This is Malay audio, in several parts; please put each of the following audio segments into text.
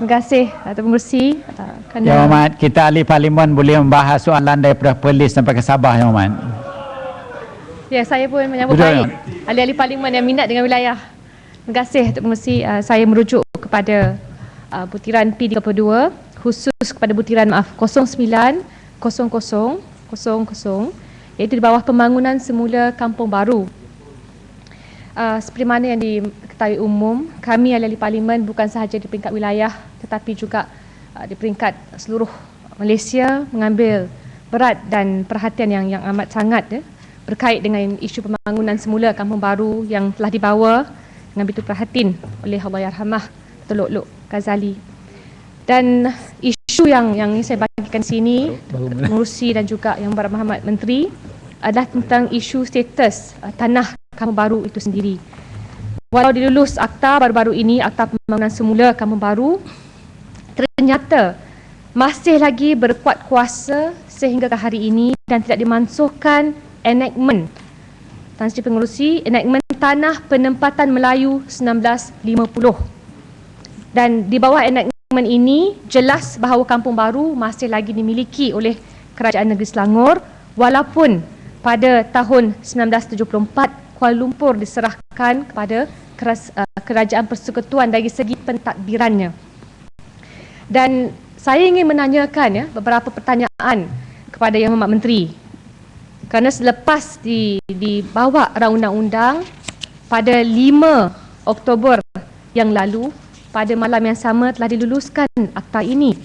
Terima kasih Datuk Pengerusi. Yang Hormat, kita ahli parlimen boleh membahas soalan daripada Perlis sampai ke Sabah, Yang Hormat. Ya, saya pun menyambut baik ahli-ahli parlimen yang minat dengan wilayah. Terima kasih Datuk Pengerusi. Saya merujuk kepada butiran P32, khusus kepada butiran 090000, iaitu di bawah pembangunan semula Kampung Baru. Seperti mana yang diketahui umum, kami ahli parlimen bukan sahaja di peringkat wilayah tetapi juga di peringkat seluruh Malaysia mengambil berat dan perhatian yang amat sangat berkait dengan isu pembangunan semula Kampung Baru yang telah dibawa dengan begitu perhatian oleh Allahyarhamah Datuk Lok Ghazali. Dan isu yang saya bagikan sini, Pengerusi dan juga Yang Berhormat Menteri, adalah tentang isu status tanah Kampung Baru itu sendiri. Walau dilulus akta baru-baru ini, akta pembangunan semula Kampung Baru, ternyata masih lagi berkuat kuasa sehingga ke hari ini dan tidak dimansuhkan enactment, Tan Sri Pengerusi, enactment Tanah Penempatan Melayu 1950. Dan di bawah enactment ini jelas bahawa Kampung Baru masih lagi dimiliki oleh Kerajaan Negeri Selangor, walaupun pada tahun 1974 Kuala Lumpur diserahkan kepada Kerajaan Persekutuan dari segi pentadbirannya. Dan saya ingin menanyakan beberapa pertanyaan kepada Yang Hormat Menteri, kerana selepas dibawa rang undang-undang pada 5 Oktober yang lalu, pada malam yang sama telah diluluskan akta ini.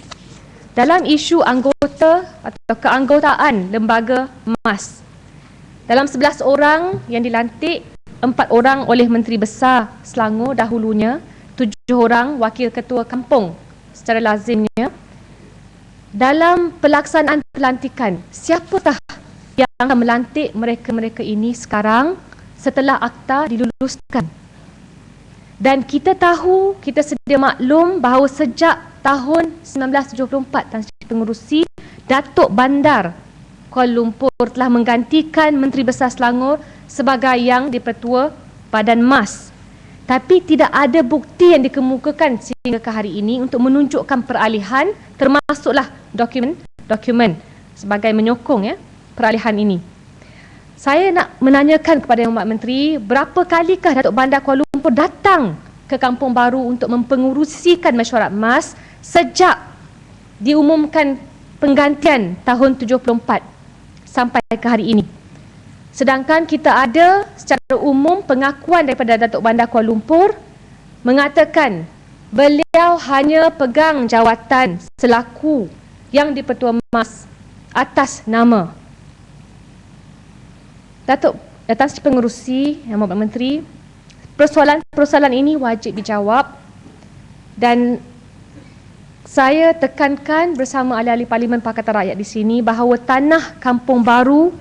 Dalam isu anggota atau keanggotaan Lembaga MAS, dalam 11 orang yang dilantik, 4 orang oleh Menteri Besar Selangor dahulunya, 7 orang wakil ketua kampung secara lazimnya. Dalam pelaksanaan pelantikan, siapakah yang akan melantik mereka-mereka ini sekarang setelah akta diluluskan? Dan kita tahu, kita sedia maklum bahawa sejak tahun 1974, Tan Sri Pengerusi, Datuk Bandar Kuala Lumpur telah menggantikan Menteri Besar Selangor sebagai Yang di-Pertua Badan MAS. Tapi tidak ada bukti yang dikemukakan sehingga ke hari ini untuk menunjukkan peralihan, termasuklah dokumen sebagai menyokong peralihan ini. Saya nak menanyakan kepada Yang Hormat Menteri, berapa kalikah Datuk Bandar Kuala Lumpur datang ke Kampung Baru untuk mempengerusikan mesyuarat MAS sejak diumumkan penggantian tahun 74 sampai ke hari ini. Sedangkan kita ada secara umum pengakuan daripada Datuk Bandar Kuala Lumpur mengatakan beliau hanya pegang jawatan selaku Yang di-Pertua MAS atas nama Datuk Tan Sri Pengerusi, Yang Hormat Menteri. Persoalan ini wajib dijawab dan saya tekankan bersama ahli-ahli Parlimen Pakatan Rakyat di sini bahawa tanah Kampung Baru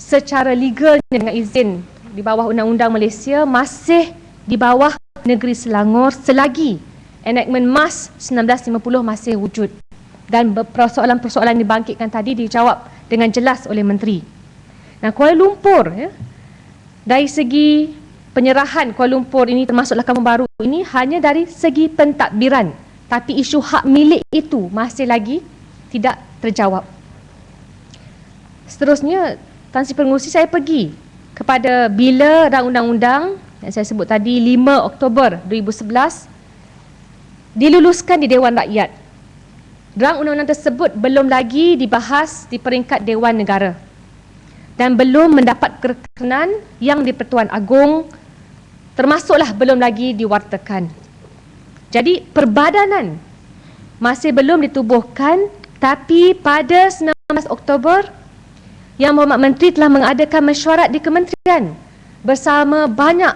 secara legalnya dengan izin di bawah Undang-Undang Malaysia masih di bawah Negeri Selangor selagi enactment MAS 1950 masih wujud. Dan persoalan-persoalan dibangkitkan tadi dijawab dengan jelas oleh Menteri. Nah, Kuala Lumpur, dari segi penyerahan Kuala Lumpur ini termasuklah Kampung Baru ini hanya dari segi pentadbiran. Tapi isu hak milik itu masih lagi tidak terjawab. Seterusnya, Tan Sri Pengerusi, saya pergi kepada bila rang undang-undang yang saya sebut tadi 5 Oktober 2011 diluluskan di Dewan Rakyat. Rang undang-undang tersebut belum lagi dibahas di peringkat Dewan Negara dan belum mendapat kekenan Yang di-Pertuan Agong, termasuklah belum lagi diwartakan. Jadi perbadanan masih belum ditubuhkan, tapi pada 19 Oktober Yang Berhormat Menteri telah mengadakan mesyuarat di kementerian bersama banyak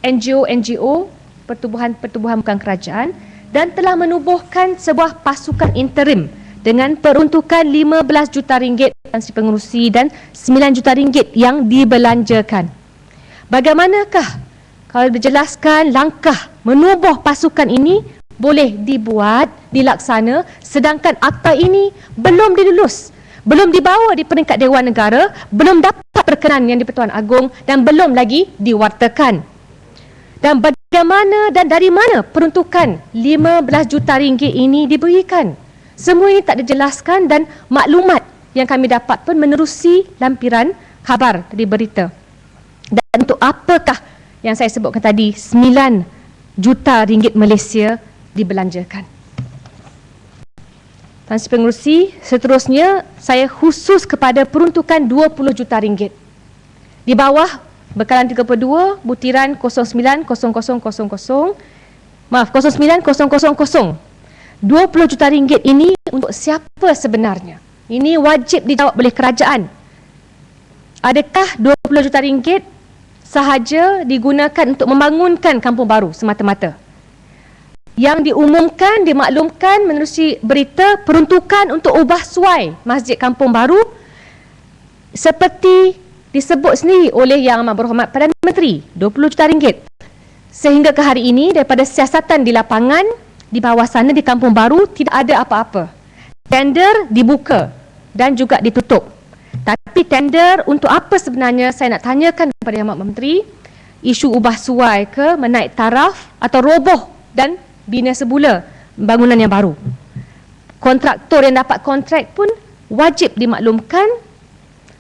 NGO, pertubuhan-pertubuhan bukan kerajaan, dan telah menubuhkan sebuah pasukan interim dengan peruntukan 15 juta ringgit Tan Sri Pengerusi dan 9 juta ringgit yang dibelanjakan. Bagaimanakah kalau dijelaskan langkah menubuh pasukan ini boleh dibuat, dilaksana, sedangkan akta ini belum dilulus, belum dibawa di peringkat Dewan Negara, belum dapat perkenan Yang di-Pertuan Agong dan belum lagi diwartakan. Dan bagaimana bila mana dan dari mana peruntukan 15 juta ringgit ini diberikan. Semua ini tak dijelaskan dan maklumat yang kami dapat pun menerusi lampiran khabar dari berita. Dan untuk apakah yang saya sebutkan tadi 9 juta ringgit Malaysia dibelanjakan. Tuan Sri Pengerusi, seterusnya saya khusus kepada peruntukan 20 juta ringgit. Di bawah bekalan 32 butiran 090000 maaf 09000. 20 juta ringgit ini untuk siapa sebenarnya? Ini wajib dijawab oleh kerajaan. Adakah 20 juta ringgit sahaja digunakan untuk membangunkan kampung baru semata-mata? Yang diumumkan, dimaklumkan menerusi berita peruntukan untuk ubah suai Masjid Kampung Baru seperti disebut sendiri oleh Yang Amat Berhormat Perdana Menteri, 20 juta ringgit. Sehingga ke hari ini daripada siasatan di lapangan di bawah sana di Kampung Baru tidak ada apa-apa. Tender dibuka dan juga ditutup. Tapi tender untuk apa sebenarnya saya nak tanyakan kepada Yang Amat Menteri. Isu ubah suai ke, menaik taraf atau roboh dan bina semula bangunan yang baru. Kontraktor yang dapat kontrak pun wajib dimaklumkan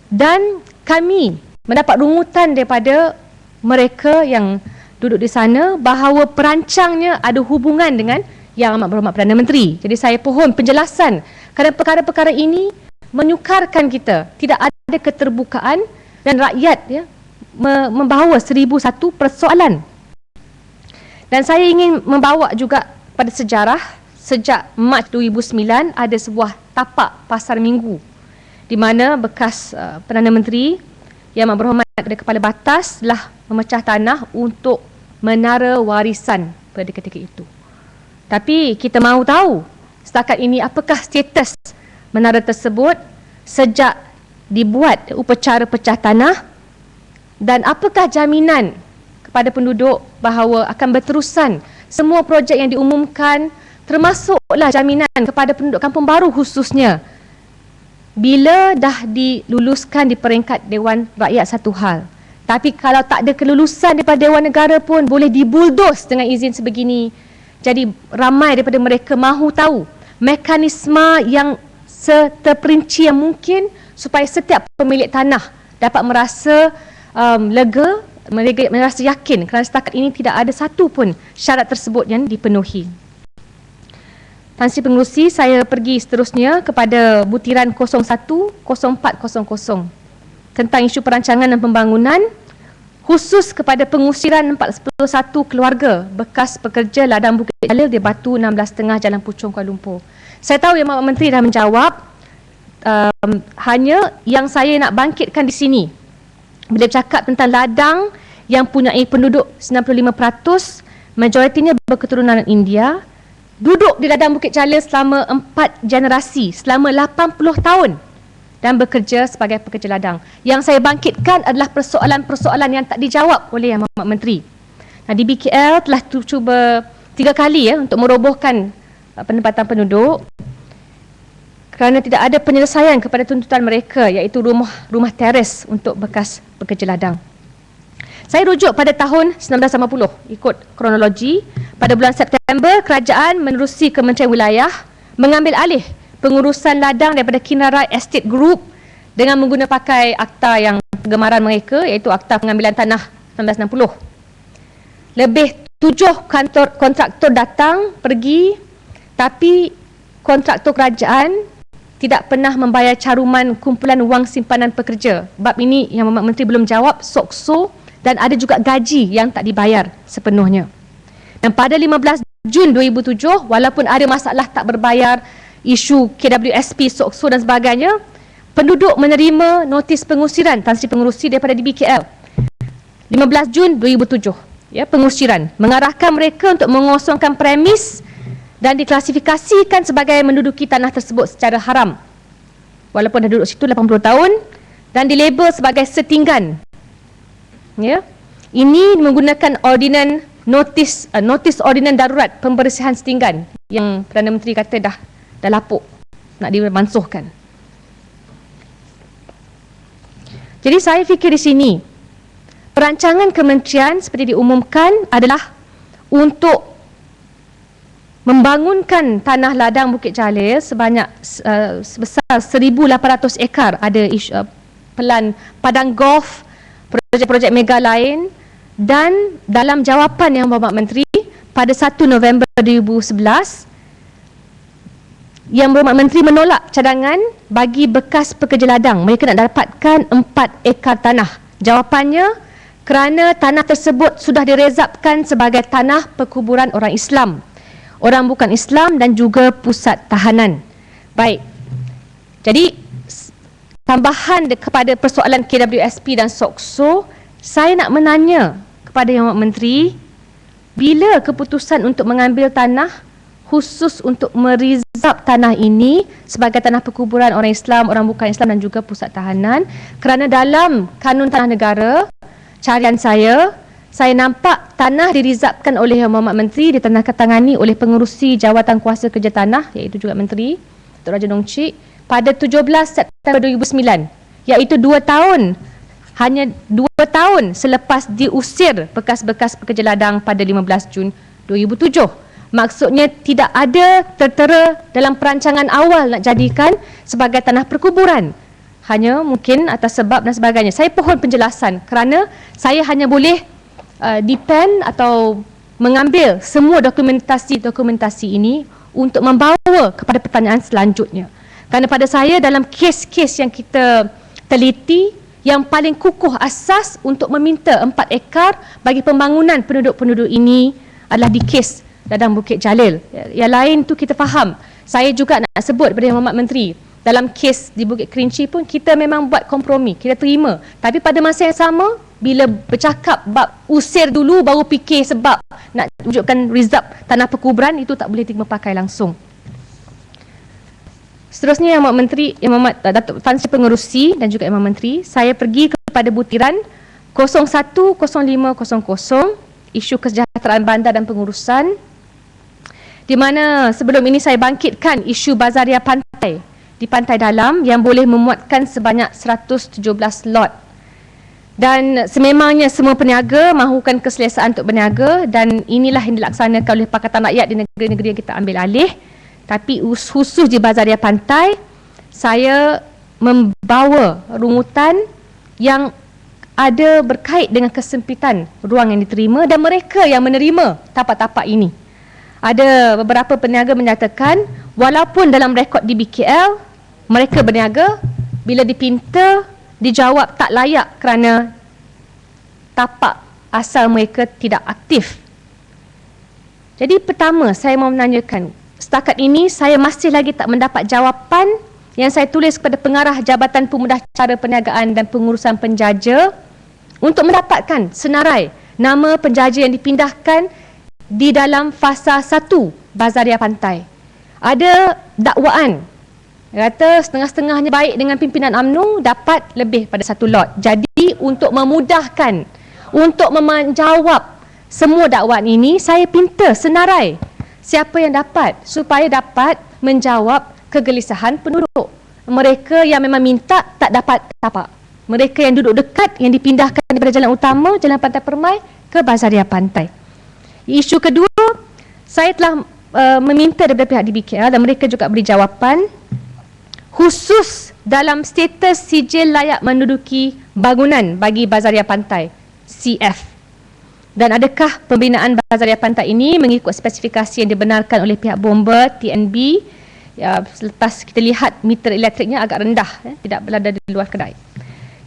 dan kami mendapat rungutan daripada mereka yang duduk di sana bahawa perancangnya ada hubungan dengan Yang Amat Berhormat Perdana Menteri. Jadi saya pohon penjelasan kerana perkara-perkara ini menyukarkan kita. Tidak ada keterbukaan dan rakyat membawa 1001 persoalan. Dan saya ingin membawa juga pada sejarah. Sejak Mac 2009 ada sebuah tapak pasar minggu di mana bekas Perdana Menteri Yang Amat Berhormat Kepala Batas telah memecah tanah untuk menara warisan pada ketika itu. Tapi kita mahu tahu setakat ini apakah status menara tersebut sejak dibuat upacara pecah tanah dan apakah jaminan kepada penduduk bahawa akan berterusan semua projek yang diumumkan, termasuklah jaminan kepada penduduk Kampung Baru khususnya. Bila dah diluluskan di peringkat Dewan Rakyat satu hal, tapi kalau tak ada kelulusan daripada Dewan Negara pun boleh dibuldos dengan izin sebegini. Jadi ramai daripada mereka mahu tahu mekanisme yang seterperinci yang mungkin supaya setiap pemilik tanah dapat merasa lega, merasa yakin kerana setakat ini tidak ada satu pun syarat tersebut yang dipenuhi. Tuan Sri Pengerusi, saya pergi seterusnya kepada butiran 010400 tentang isu perancangan dan pembangunan khusus kepada pengusiran 41 keluarga bekas pekerja ladang Bukit Jalil di Batu 16.5 Jalan Puchong, Kuala Lumpur. Saya tahu Yang Amat Menteri dah menjawab, hanya yang saya nak bangkitkan di sini bila bercakap tentang ladang yang punyai penduduk 95%, majoritinya berketurunan India, duduk di ladang Bukit Jalil selama 4 generasi, selama 80 tahun dan bekerja sebagai pekerja ladang. Yang saya bangkitkan adalah persoalan-persoalan yang tak dijawab oleh Yang Amat Menteri. Di BKL telah cuba 3 kali untuk merobohkan penempatan penduduk kerana tidak ada penyelesaian kepada tuntutan mereka, iaitu rumah teres untuk bekas pekerja ladang. Saya rujuk pada tahun 1980 ikut kronologi. Pada bulan September, kerajaan menerusi Kementerian Wilayah mengambil alih pengurusan ladang daripada Kinara Estate Group dengan menggunakan pakai akta yang kegemaran mereka, iaitu Akta Pengambilan Tanah 1960. Lebih 7 kontraktor datang, pergi, tapi kontraktor kerajaan tidak pernah membayar caruman kumpulan wang simpanan pekerja. Bab ini Yang Amat Menteri belum jawab, SOKSO, dan ada juga gaji yang tak dibayar sepenuhnya. Dan pada 15 Jun 2007, walaupun ada masalah tak berbayar, isu KWSP, SOKSO dan sebagainya, penduduk menerima notis pengusiran Tan Sri Pengerusi daripada DBKL. 15 Jun 2007, pengusiran mengarahkan mereka untuk mengosongkan premis dan diklasifikasikan sebagai menduduki tanah tersebut secara haram. Walaupun dah duduk situ 80 tahun dan dilabel sebagai setinggan. Ini menggunakan ordinan notis ordinan darurat pembersihan setinggan yang Perdana Menteri kata dah lapuk, nak dimansuhkan. Jadi saya fikir di sini perancangan kementerian seperti diumumkan adalah untuk membangunkan tanah ladang Bukit Jalil sebanyak sebesar 1,800 ekar. Ada pelan padang golf, projek-projek mega lain. Dan dalam jawapan Yang Berhormat Menteri pada 1 November 2011, Yang Berhormat Menteri menolak cadangan bagi bekas pekerja ladang. Mereka nak dapatkan 4 ekar tanah. Jawapannya, kerana tanah tersebut sudah direzapkan sebagai tanah perkuburan orang Islam, orang bukan Islam dan juga pusat tahanan. Baik. Jadi, tambahan kepada persoalan KWSP dan SOKSO, saya nak menanya kepada Yang Berhormat Menteri, bila keputusan untuk mengambil tanah khusus untuk merizab tanah ini sebagai tanah perkuburan orang Islam, orang bukan Islam dan juga pusat tahanan, kerana dalam Kanun Tanah Negara, carian saya nampak tanah dirizabkan oleh Yang Berhormat Menteri, ditandatangani oleh pengerusi Jawatan Kuasa Kerja Tanah, iaitu juga Menteri Dr. Raja Nong Chik, pada 17 September 2009, iaitu 2 tahun, hanya 2 tahun selepas diusir bekas-bekas pekerja ladang pada 15 Jun 2007. Maksudnya tidak ada tertera dalam perancangan awal nak jadikan sebagai tanah perkuburan. Hanya mungkin atas sebab dan sebagainya. Saya pohon penjelasan kerana saya hanya boleh depend atau mengambil semua dokumentasi ini untuk membawa kepada pertanyaan selanjutnya. Kerana pada saya dalam kes-kes yang kita teliti, yang paling kukuh asas untuk meminta 4 ekar bagi pembangunan penduduk-penduduk ini adalah di kes ladang Bukit Jalil. Yang lain tu kita faham. Saya juga nak sebut kepada Yang Berhormat Menteri, dalam kes di Bukit Kerinci pun kita memang buat kompromi, kita terima. Tapi pada masa yang sama, bila bercakap bab usir dulu baru fikir sebab nak wujudkan rizab tanah perkuburan, itu tak boleh dipakai langsung. Seterusnya Yang Berhormat Menteri, Yang Berhormat Datuk Tan Sri Pengerusi dan juga Yang Berhormat Menteri, saya pergi kepada butiran 010500 isu kesejahteraan bandar dan pengurusan, di mana sebelum ini saya bangkitkan isu bazaria pantai di Pantai Dalam yang boleh memuatkan sebanyak 117 lot. Dan sememangnya semua peniaga mahukan keselesaan untuk berniaga, dan inilah yang dilaksanakan oleh Pakatan Rakyat di negeri-negeri yang kita ambil alih. Tapi khusus di bazaria pantai, saya membawa rungutan yang ada berkait dengan kesempitan ruang yang diterima dan mereka yang menerima tapak-tapak ini. Ada beberapa peniaga menyatakan walaupun dalam rekod di BKL mereka berniaga, bila dipinta dijawab tak layak kerana tapak asal mereka tidak aktif. Jadi pertama saya mau menanyakan, setakat ini saya masih lagi tak mendapat jawapan yang saya tulis kepada pengarah Jabatan Pemudah Cara Perniagaan dan Pengurusan Penjaja untuk mendapatkan senarai nama penjaja yang dipindahkan di dalam fasa 1 bazaria pantai. Ada dakwaan, kata setengah-setengahnya baik dengan pimpinan UMNO dapat lebih pada 1 lot. Jadi untuk memudahkan, untuk menjawab semua dakwaan ini, saya pinta senarai siapa yang dapat supaya dapat menjawab kegelisahan penduduk. Mereka yang memang minta tak dapat tapak. Mereka yang duduk dekat yang dipindahkan daripada jalan utama, Jalan Pantai Permai ke bazaria pantai. Isu kedua, saya telah meminta daripada pihak DBKL dan mereka juga beri jawapan khusus dalam status sijil layak menduduki bangunan bagi bazaria pantai CF. Dan adakah pembinaan bazaria pantai ini mengikut spesifikasi yang dibenarkan oleh pihak bomba TNB? Ya, selepas kita lihat meter elektriknya agak rendah, tidak berada di luar kedai.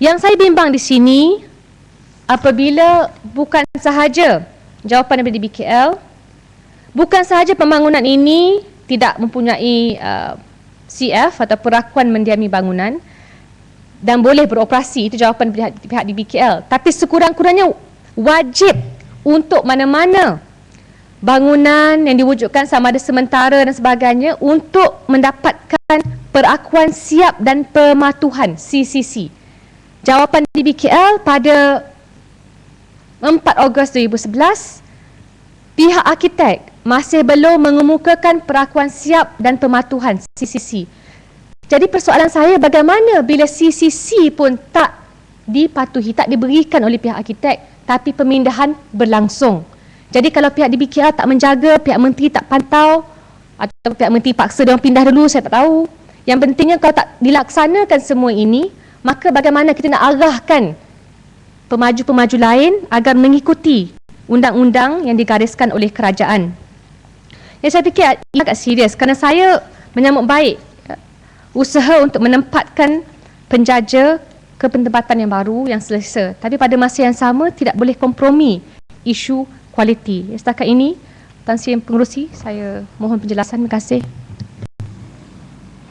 Yang saya bimbang di sini, apabila bukan sahaja jawapan daripada DBKL, bukan sahaja pembangunan ini tidak mempunyai CF atau perakuan mendiami bangunan dan boleh beroperasi, itu jawapan pihak DBKL, tapi sekurang-kurangnya wajib untuk mana-mana bangunan yang diwujudkan sama ada sementara dan sebagainya untuk mendapatkan perakuan siap dan pematuhan CCC. Jawapan DBKL pada 4 Ogos 2011, pihak arkitek masih belum mengemukakan perakuan siap dan pematuhan CCC. Jadi persoalan saya, bagaimana bila CCC pun tak dipatuhi, tak diberikan oleh pihak arkitek, tapi pemindahan berlangsung. Jadi kalau pihak DBKR tak menjaga, pihak menteri tak pantau, atau pihak menteri paksa dia orang pindah dulu, saya tak tahu. Yang pentingnya kalau tak dilaksanakan semua ini, maka bagaimana kita nak arahkan pemaju-pemaju lain agar mengikuti undang-undang yang digariskan oleh kerajaan. Yang saya fikir ini agak serius kerana saya menyambut baik usaha untuk menempatkan penjaja ke penempatan yang baru yang selesa. Tapi pada masa yang sama tidak boleh kompromi isu kualiti. Setakat ini, Tan Sri Pengerusi, saya mohon penjelasan. Terima kasih.